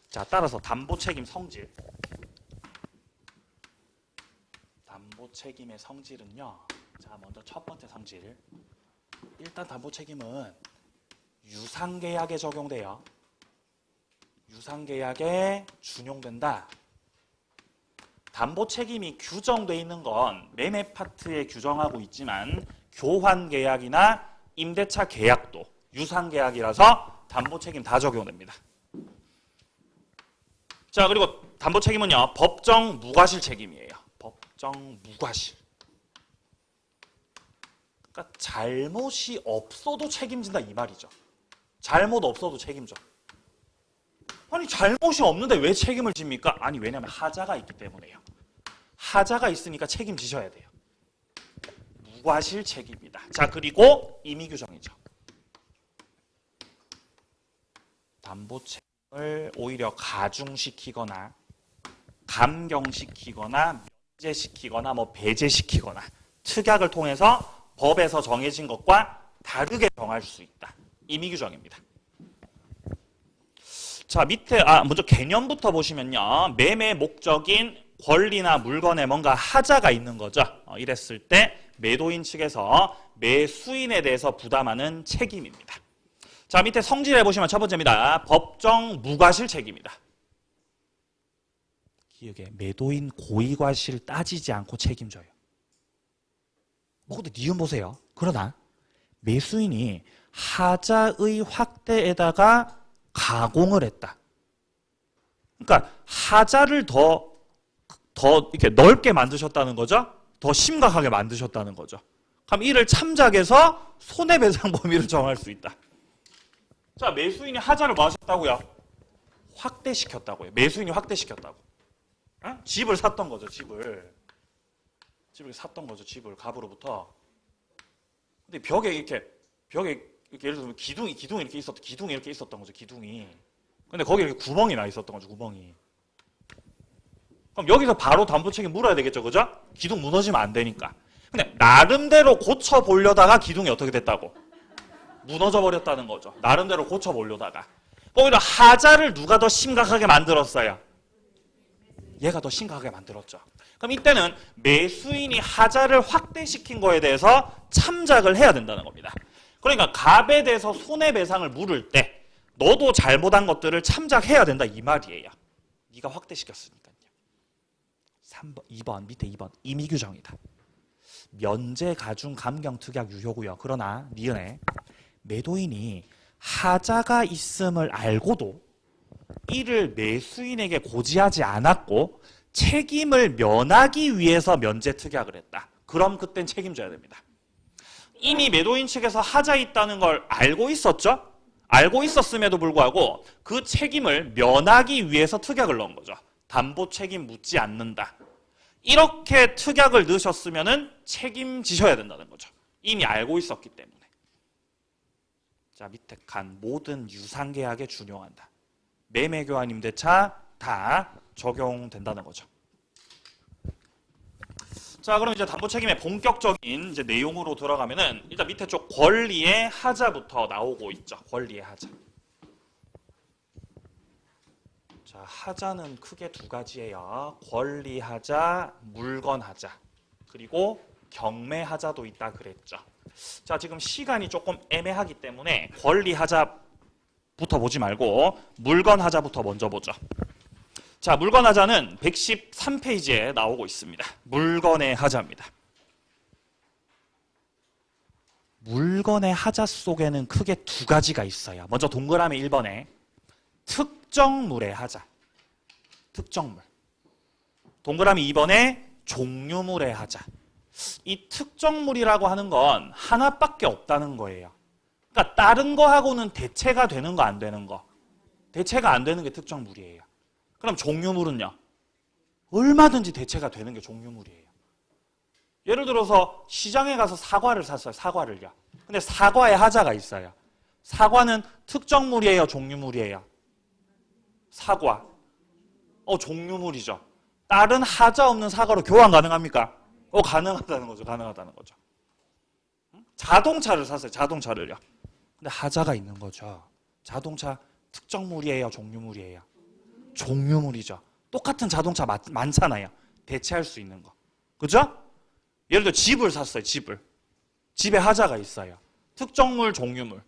자, 따라서 담보 책임 성질. 담보 책임의 성질은요. 자, 먼저 첫 번째 성질. 일단 담보 책임은 유상계약에 적용돼요. 유상계약에 준용된다. 담보 책임이 규정돼 있는 건 매매 파트에 규정하고 있지만 교환계약이나 임대차 계약도 유상계약이라서 담보 책임 다 적용됩니다. 자, 그리고 담보 책임은요. 법정 무과실 책임이에요. 법정 무과실. 그러니까 잘못이 없어도 책임진다 이 말이죠. 잘못 없어도 책임져. 아니 잘못이 없는데 왜 책임을 집니까? 아니 왜냐하면 하자가 있기 때문에요. 하자가 있으니까 책임지셔야 돼요. 무과실 책임이다. 자, 그리고 임의규정이죠. 담보 책임을 오히려 가중시키거나 감경시키거나 면제시키거나 뭐 배제시키거나 특약을 통해서 법에서 정해진 것과 다르게 정할 수 있다. 임의규정입니다. 자, 밑에 먼저 개념부터 보시면요. 매매 목적인 권리나 물건에 뭔가 하자가 있는 거죠. 이랬을 때 매도인 측에서 매수인에 대해서 부담하는 책임입니다. 자, 밑에 성질에 보시면 첫 번째입니다. 법정 무과실 책임이다. 기억에 매도인 고의과실 따지지 않고 책임져요. 근데 니은 보세요. 그러나 매수인이 하자의 확대에다가 가공을 했다. 그러니까 하자를 더 이렇게 넓게 만드셨다는 거죠. 더 심각하게 만드셨다는 거죠. 그럼 이를 참작해서 손해배상 범위를 정할 수 있다. 자, 매수인이 하자를 뭐 하셨다고요? 확대시켰다고요. 매수인이 확대시켰다고. 집을 샀던 거죠, 집을 샀던 거죠, 집을 갑으로부터. 근데 벽에 이렇게 예를 들면 기둥이 이렇게 있었던 거죠, 기둥이. 근데 거기 이렇게 구멍이 나 있었던 거죠, 구멍이. 그럼 여기서 바로 담보 책임 물어야 되겠죠, 그죠? 기둥 무너지면 안 되니까. 근데 나름대로 고쳐 보려다가 기둥이 어떻게 됐다고? 무너져 버렸다는 거죠. 나름대로 고쳐 보려다가. 오히려 하자를 누가 더 심각하게 만들었어요? 얘가 더 심각하게 만들었죠. 그럼 이때는 매수인이 하자를 확대시킨 거에 대해서 참작을 해야 된다는 겁니다. 그러니까 갑에 대해서 손해배상을 물을 때 너도 잘못한 것들을 참작해야 된다 이 말이에요. 네가 확대시켰으니까요. 3번, 2번, 밑에 2번 임의규정이다. 면제, 가중, 감경, 특약, 유효고요. 그러나 니은에 매도인이 하자가 있음을 알고도 이를 매수인에게 고지하지 않았고 책임을 면하기 위해서 면제 특약을 했다. 그럼 그땐 책임져야 됩니다. 이미 매도인 측에서 하자 있다는 걸 알고 있었죠? 알고 있었음에도 불구하고 그 책임을 면하기 위해서 특약을 넣은 거죠. 담보 책임 묻지 않는다. 이렇게 특약을 넣으셨으면 책임지셔야 된다는 거죠. 이미 알고 있었기 때문에. 자, 밑에 칸 모든 유상계약에 준용한다. 매매교환 임대차 다 적용된다는 거죠. 자, 그럼 이제 담보 책임의 본격적인 이제 내용으로 들어가면은 일단 밑에 쪽 권리의 하자부터 나오고 있죠. 권리의 하자. 자, 하자는 크게 두 가지예요. 권리 하자, 물건 하자. 그리고 경매 하자도 있다 그랬죠. 자, 지금 시간이 조금 애매하기 때문에 권리 하자부터 보지 말고 물건 하자부터 먼저 보죠. 자, 물건 하자는 113페이지에 나오고 있습니다. 물건의 하자입니다. 물건의 하자 속에는 크게 두 가지가 있어요. 먼저 동그라미 1번에 특정물의 하자. 특정물. 동그라미 2번에 종류물의 하자. 이 특정물이라고 하는 건 하나밖에 없다는 거예요. 그러니까 다른 거하고는 대체가 되는 거 안 되는 거. 대체가 안 되는 게 특정물이에요. 그럼 종류물은요? 얼마든지 대체가 되는 게 종류물이에요. 예를 들어서 시장에 가서 사과를 샀어요. 사과를요. 근데 사과에 하자가 있어요. 사과는 특정물이에요? 종류물이에요? 사과. 종류물이죠. 다른 하자 없는 사과로 교환 가능합니까? 가능하다는 거죠. 가능하다는 거죠. 자동차를 샀어요. 자동차를요. 근데 하자가 있는 거죠. 자동차 특정물이에요? 종류물이에요? 종류물이죠. 똑같은 자동차 많잖아요. 대체할 수 있는 거. 그죠? 예를 들어 집을 샀어요. 집에 하자가 있어요. 특정물, 종류물.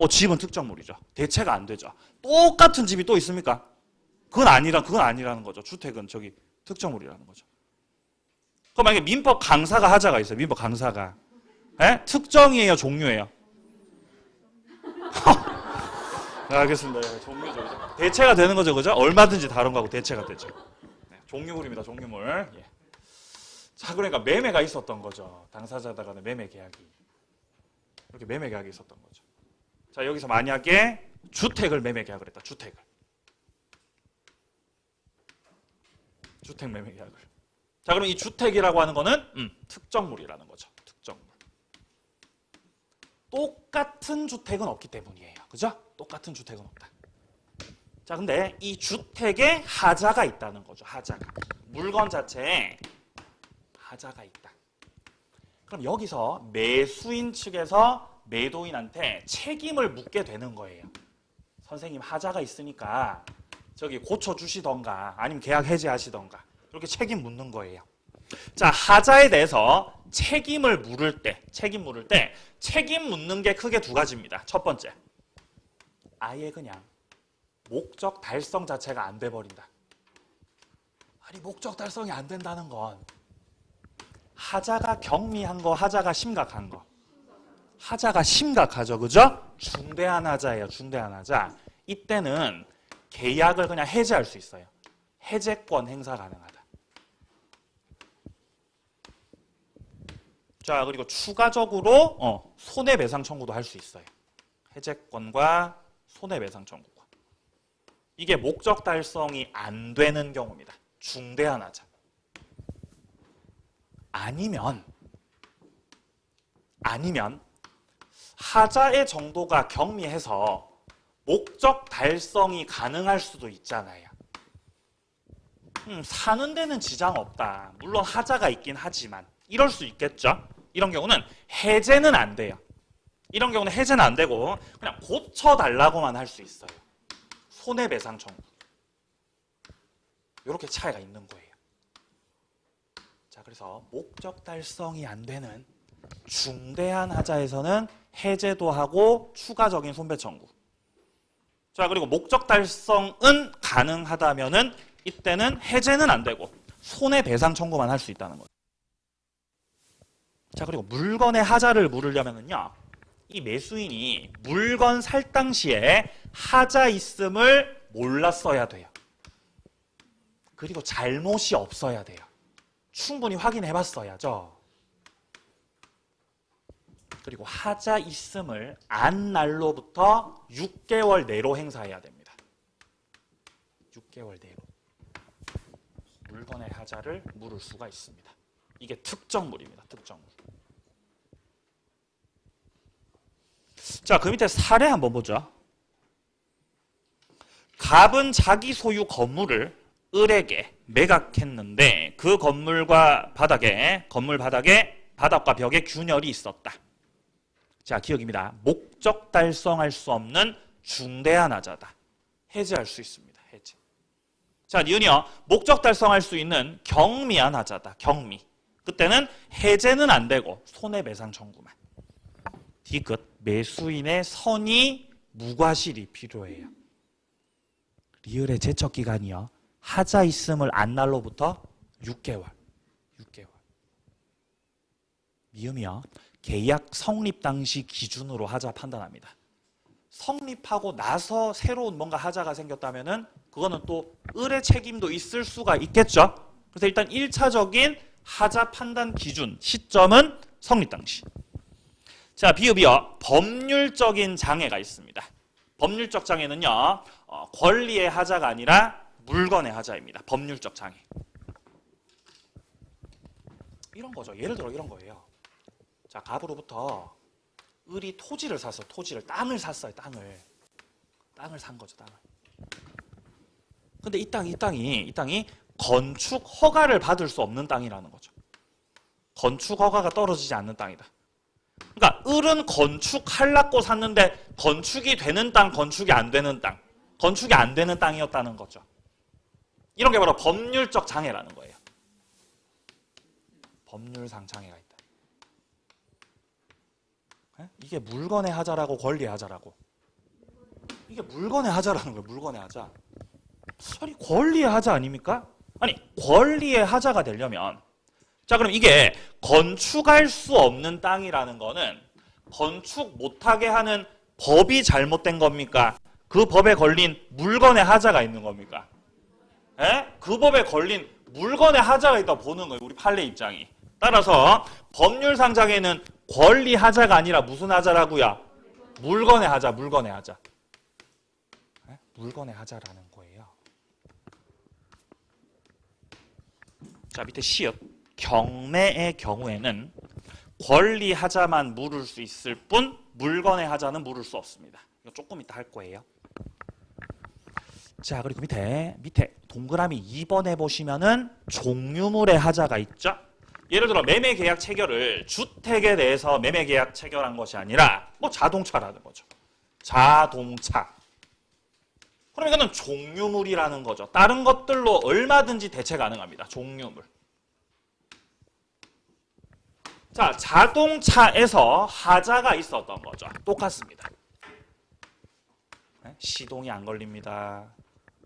집은 특정물이죠. 대체가 안 되죠. 똑같은 집이 또 있습니까? 그건 아니라는 거죠. 주택은 저기 특정물이라는 거죠. 그럼 만약에 민법 강사가 하자가 있어요. 민법 강사가. 특정이에요? 종류예요? 알겠습니다. 종류죠. 대체가 되는 거죠. 그죠? 얼마든지 다른 거하고 대체가 되죠. 종류물입니다. 종류물. 예. 자, 그러니까 매매가 있었던 거죠. 당사자들 간의 매매 계약이. 이렇게 매매 계약이 있었던 거죠. 자, 여기서 만약에 주택을 매매 계약을 했다. 주택 매매 계약을. 자, 그럼 이 주택이라고 하는 거는 특정물이라는 거죠. 특정물. 똑같은 주택은 없기 때문이에요. 그죠? 똑같은 주택은 없다. 자, 근데 이 주택에 하자가 있다는 거죠. 하자가. 물건 자체에 하자가 있다. 그럼 여기서 매수인 측에서 매도인한테 책임을 묻게 되는 거예요. 선생님, 하자가 있으니까 저기 고쳐주시던가 아니면 계약 해지하시던가 이렇게 책임 묻는 거예요. 자, 하자에 대해서 책임을 물을 때 책임 묻는 게 크게 두 가지입니다. 첫 번째, 아예 그냥 목적 달성 자체가 안 돼 버린다. 아니, 목적 달성이 안 된다는 건 하자가 경미한 거, 하자가 심각한 거. 하자가 심각하죠. 그죠? 중대한 하자예요. 중대한 하자. 이때는 계약을 그냥 해지할 수 있어요. 해제권 행사 가능하다. 자, 그리고 추가적으로 손해배상 청구도 할 수 있어요. 해제권과 손해배상 청구권. 이게 목적 달성이 안 되는 경우입니다. 중대한 하자. 아니면 하자의 정도가 경미해서 목적 달성이 가능할 수도 있잖아요. 사는 데는 지장 없다. 물론 하자가 있긴 하지만 이럴 수 있겠죠. 이런 경우는 해제는 안 돼요. 이런 경우는 해제는 안 되고 그냥 고쳐달라고만 할 수 있어요. 손해배상 청구. 이렇게 차이가 있는 거예요. 자, 그래서 목적 달성이 안 되는 중대한 하자에서는 해제도 하고 추가적인 손배 청구. 자, 그리고 목적 달성은 가능하다면은 이때는 해제는 안 되고 손해배상 청구만 할 수 있다는 거죠. 자, 그리고 물건의 하자를 물으려면은요, 이 매수인이 물건 살 당시에 하자 있음을 몰랐어야 돼요. 그리고 잘못이 없어야 돼요. 충분히 확인해 봤어야죠. 그리고 하자 있음을 안 날로부터 6개월 내로 행사해야 됩니다. 6개월 내로 물건의 하자를 물을 수가 있습니다. 이게 특정물입니다. 특정물. 자, 그 밑에 사례 한번 보죠. 갑은 자기 소유 건물을 을에게 매각했는데 그 건물 바닥에 바닥과 벽에 균열이 있었다. 자, 기억입니다. 목적 달성할 수 없는 중대한 하자다. 해제할 수 있습니다. 해제. 자, 니은이요. 목적 달성할 수 있는 경미한 하자다. 경미. 그때는 해제는 안 되고 손해배상 청구만. 디귿. 매수인의 선의 무과실이 필요해요. 리을의 제척 기간이요. 하자 있음을 안 날로부터 6개월. 미음이요. 계약 성립 당시 기준으로 하자 판단합니다. 성립하고 나서 새로운 뭔가 하자가 생겼다면은 그거는 또 을의 책임도 있을 수가 있겠죠. 그래서 일단 1차적인 하자 판단 기준 시점은 성립 당시. 자, 비읍이요. 법률적인 장애가 있습니다. 법률적 장애는요. 권리의 하자가 아니라 물건의 하자입니다. 법률적 장애. 이런 거죠. 예를 들어 이런 거예요. 자, 갑으로부터 을이 토지를 샀어. 땅을 샀어요. 땅을 산 거죠. 땅을. 근데 이 땅이 건축 허가를 받을 수 없는 땅이라는 거죠. 건축 허가가 떨어지지 않는 땅이다. 그러니까 을은 건축하려고 샀는데 건축이 되는 땅, 건축이 안 되는 땅. 건축이 안 되는 땅이었다는 거죠. 이런 게 바로 법률적 장애라는 거예요. 법률상 장애가 있다. 이게 물건의 하자라고 권리의 하자라고. 이게 물건의 하자라는 거예요. 물건의 하자. 아니, 권리의 하자 아닙니까? 아니, 권리의 하자가 되려면 자, 그럼 이게 건축할 수 없는 땅이라는 거는 건축 못하게 하는 법이 잘못된 겁니까? 그 법에 걸린 물건의 하자가 있는 겁니까? 그 법에 걸린 물건의 하자가 있다고 보는 거예요. 우리 판례 입장이. 따라서 법률상 장애는 권리 하자가 아니라 무슨 하자라고요? 물건의 하자. 물건의 하자라는 거예요. 자, 밑에 시읒. 경매의 경우에는 권리 하자만 물을 수 있을 뿐 물건의 하자는 물을 수 없습니다. 이거 조금 이따 할 거예요. 자, 그리고 밑에 동그라미 2번에 보시면은 종류물의 하자가 있죠. 예를 들어 매매계약 체결을 주택에 대해서 매매계약 체결한 것이 아니라 뭐 자동차라는 거죠. 자동차. 그럼 이거는 종류물이라는 거죠. 다른 것들로 얼마든지 대체 가능합니다. 종류물. 자, 자동차에서 하자가 있었던 거죠. 똑같습니다. 시동이 안 걸립니다.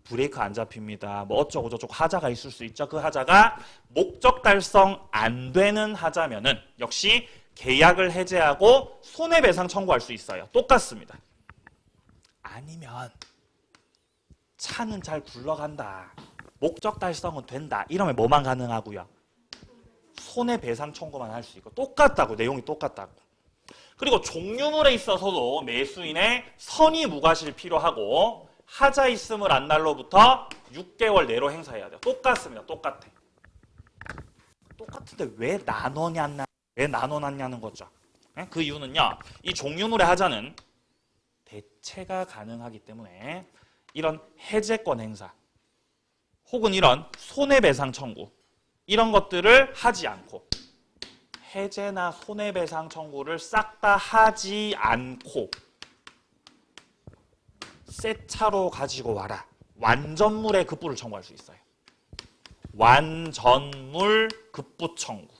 브레이크 안 잡힙니다. 뭐 어쩌고 저쩌고 하자가 있을 수 있죠. 그 하자가 목적 달성 안 되는 하자면은 역시 계약을 해제하고 손해배상 청구할 수 있어요. 똑같습니다. 아니면 차는 잘 굴러간다. 목적 달성은 된다. 이러면 뭐만 가능하고요? 손해배상 청구만 할 수 있고 똑같다고 내용이 똑같다고. 그리고 종류물에 있어서도 매수인의 선의 무과실 필요하고 하자 있음을 안 날로부터 6개월 내로 행사해야 돼요. 똑같습니다. 똑같아. 똑같은데 왜 나눠놨냐는 거죠. 그 이유는요. 이 종류물의 하자는 대체가 가능하기 때문에 이런 해제권 행사 혹은 이런 손해배상 청구 이런 것들을 하지 않고 해제나 손해배상 청구를 싹 다 하지 않고 새 차로 가지고 와라. 완전물의 급부를 청구할 수 있어요. 완전물 급부 청구.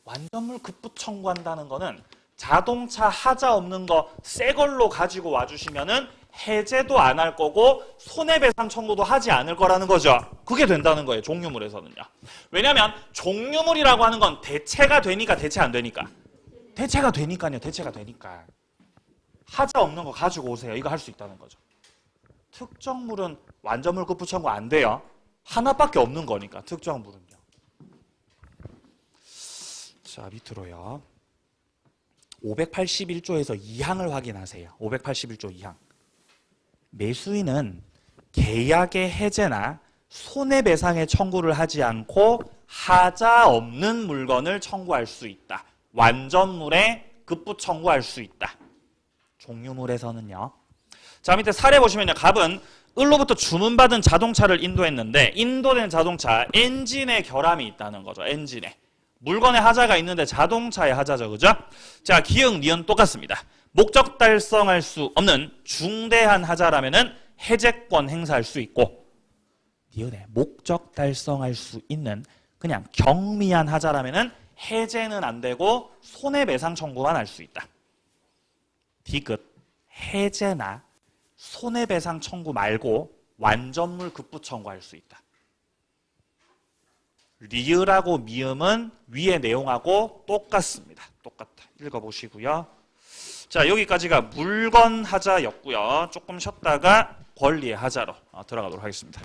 완전물 급부 청구한다는 거는 자동차 하자 없는 거 새 걸로 가지고 와주시면은 해제도 안 할 거고 손해배상 청구도 하지 않을 거라는 거죠. 그게 된다는 거예요. 종류물에서는요. 왜냐하면 종류물이라고 하는 건 대체가 되니까 대체 안 되니까. 대체가 되니까요. 대체가 되니까. 하자 없는 거 가지고 오세요. 이거 할 수 있다는 거죠. 특정물은 완전물 급부 청구 안 돼요. 하나밖에 없는 거니까 특정물은요. 자 밑으로요. 581조에서 2항을 확인하세요. 581조 2항. 매수인은 계약의 해제나 손해배상의 청구를 하지 않고 하자 없는 물건을 청구할 수 있다. 완전물에 급부 청구할 수 있다. 종류물에서는요. 자 밑에 사례 보시면요. 갑은 을로부터 주문받은 자동차를 인도했는데 인도된 자동차 엔진에 결함이 있다는 거죠. 엔진에. 물건에 하자가 있는데 자동차에 하자죠. 그죠? 자 기역, 니은 똑같습니다. 목적 달성할 수 없는 중대한 하자라면은 해제권 행사할 수 있고 니은에 목적 달성할 수 있는 그냥 경미한 하자라면은 해제는 안 되고 손해배상 청구만 할 수 있다. 디귿 해제나 손해배상 청구 말고 완전물 급부 청구할 수 있다. 리을하고 미음은 위의 내용하고 똑같습니다. 똑같다. 읽어보시고요. 자 여기까지가 물건 하자였고요. 조금 쉬었다가 권리의 하자로 들어가도록 하겠습니다.